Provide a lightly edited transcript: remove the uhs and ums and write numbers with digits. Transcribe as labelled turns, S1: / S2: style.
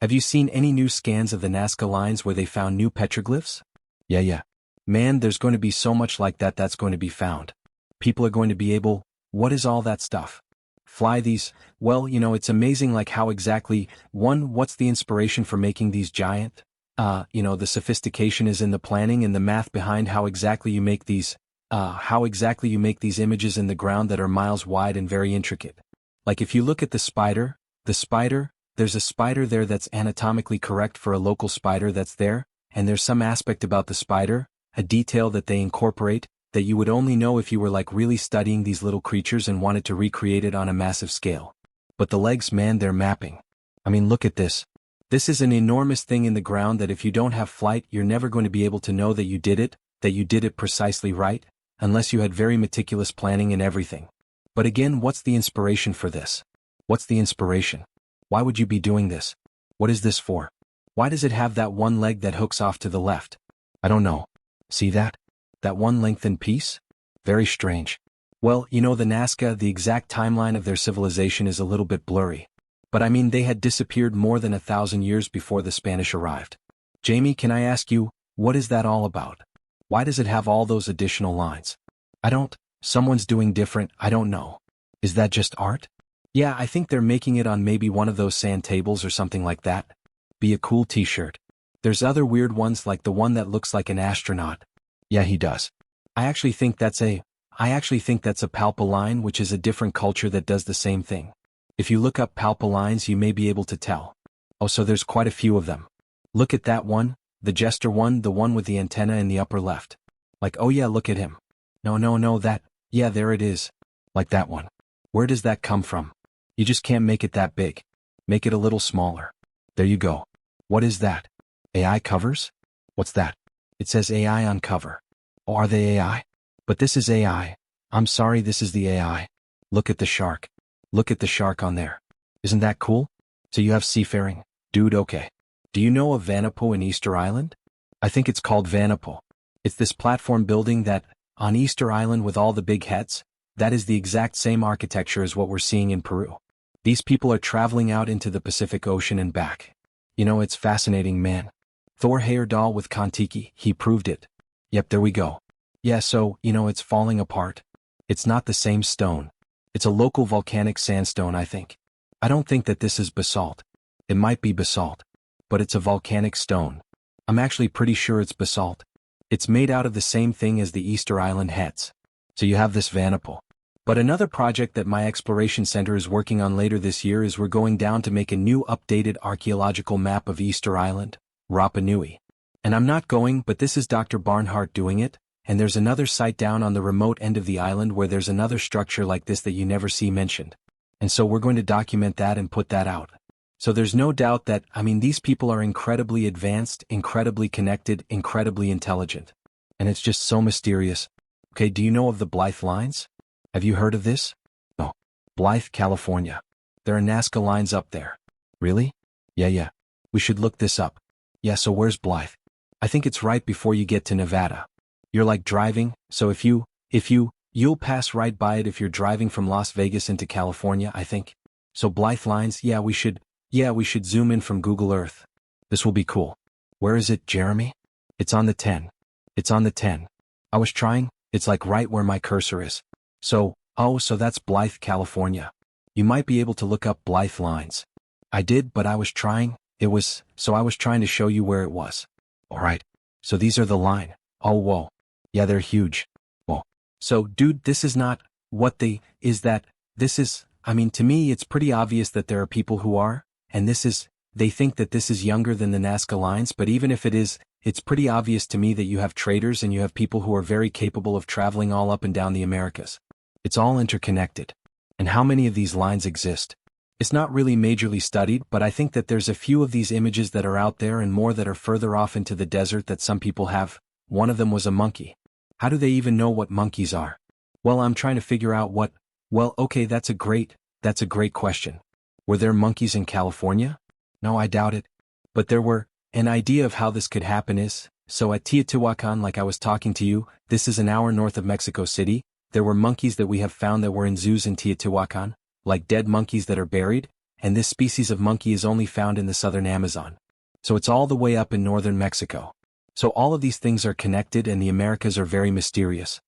S1: Have you seen any new scans of the Nazca lines where they found new petroglyphs? Yeah. Man, there's going to be so much like that that's going to be found. People are going to be able, what is all that stuff? Fly these, well, it's amazing like how exactly, what's the inspiration for making these giant? The sophistication is in the planning and the math behind how exactly you make these images in the ground that are miles wide and very intricate. Like if you look at the spider, there's a spider there that's anatomically correct for a local spider that's there, and there's some aspect about the spider, a detail that they incorporate, that you would only know if you were like really studying these little creatures and wanted to recreate it on a massive scale. But the legs, man, they're mapping. I mean, look at this. This is an enormous thing in the ground that if you don't have flight, you're never going to be able to know that you did it precisely right, unless you had very meticulous planning and everything. But again, what's the inspiration for this? What's the inspiration? Why would you be doing this? What is this for? Why does it have that one leg that hooks off to the left? I don't know. See that? That one lengthened piece? Very strange. Well, the Nazca, the exact timeline of their civilization is a little bit blurry. But I mean, they had disappeared more than 1,000 years before the Spanish arrived. Jamie, can I ask you, what is that all about? Why does it have all those additional lines? Someone's doing different, I don't know. Is that just art? Yeah, I think they're making it on maybe one of those sand tables or something like that. Be a cool t-shirt. There's other weird ones like the one that looks like an astronaut. Yeah, he does. I actually think that's a palpa line, which is a different culture that does the same thing. If you look up palpa lines, you may be able to tell. Oh, so there's quite a few of them. Look at that one, the jester one, the one with the antenna in the upper left. Like, oh yeah, look at him. No, that, yeah, there it is. Like that one. Where does that come from? You just can't make it that big. Make it a little smaller. There you go. What is that? AI covers? What's that? It says AI on cover. Oh, are they AI? But this is AI. I'm sorry, this is the AI. Look at the shark. Look at the shark on there. Isn't that cool? So you have seafaring. Dude, okay. Do you know of Vanapo in Easter Island? I think it's called Vanapo. It's this platform building that, on Easter Island with all the big heads, that is the exact same architecture as what we're seeing in Peru. These people are traveling out into the Pacific Ocean and back. It's fascinating, man. Thor Heyerdahl with Kon-Tiki, he proved it. Yep, there we go. Yeah, so, it's falling apart. It's not the same stone. It's a local volcanic sandstone, I think. I don't think that this is basalt. It might be basalt. But it's a volcanic stone. I'm actually pretty sure it's basalt. It's made out of the same thing as the Easter Island heads. So you have this Vanapo. But another project that my exploration center is working on later this year is we're going down to make a new updated archaeological map of Easter Island, Rapa Nui. And I'm not going, but this is Dr. Barnhart doing it, and there's another site down on the remote end of the island where there's another structure like this that you never see mentioned. And so we're going to document that and put that out. So there's no doubt that, these people are incredibly advanced, incredibly connected, incredibly intelligent. And it's just so mysterious. Okay, do you know of the Blythe Lines? Have you heard of this? No. Blythe, California. There are Nazca lines up there. Really? Yeah. We should look this up. Yeah, so where's Blythe? I think it's right before you get to Nevada. You're like driving, so you'll pass right by it if you're driving from Las Vegas into California, I think. So Blythe Lines, yeah, we should zoom in from Google Earth. This will be cool. Where is it, Jeremy? It's on the 10. It's on the 10. I was trying, it's like right where my cursor is. So that's Blythe, California. You might be able to look up Blythe Lines. I did, but I was trying to show you where it was. Alright. So these are the line. Oh, whoa. Yeah, they're huge. Whoa. So, dude, this is not, to me it's pretty obvious that there are people who are, and they think that this is younger than the Nazca lines, but even if it is, it's pretty obvious to me that you have traders and you have people who are very capable of traveling all up and down the Americas. It's all interconnected. And how many of these lines exist? It's not really majorly studied, but I think that there's a few of these images that are out there and more that are further off into the desert that some people have. One of them was a monkey. How do they even know what monkeys are? Well, I'm trying to figure out okay, that's a great question. Were there monkeys in California? No, I doubt it. But there were. An idea of how this could happen is, so at Teotihuacan, like I was talking to you, this is an hour north of Mexico City, there were monkeys that we have found that were in zoos in Teotihuacan, like dead monkeys that are buried, and this species of monkey is only found in the southern Amazon. So it's all the way up in northern Mexico. So all of these things are connected and the Americas are very mysterious.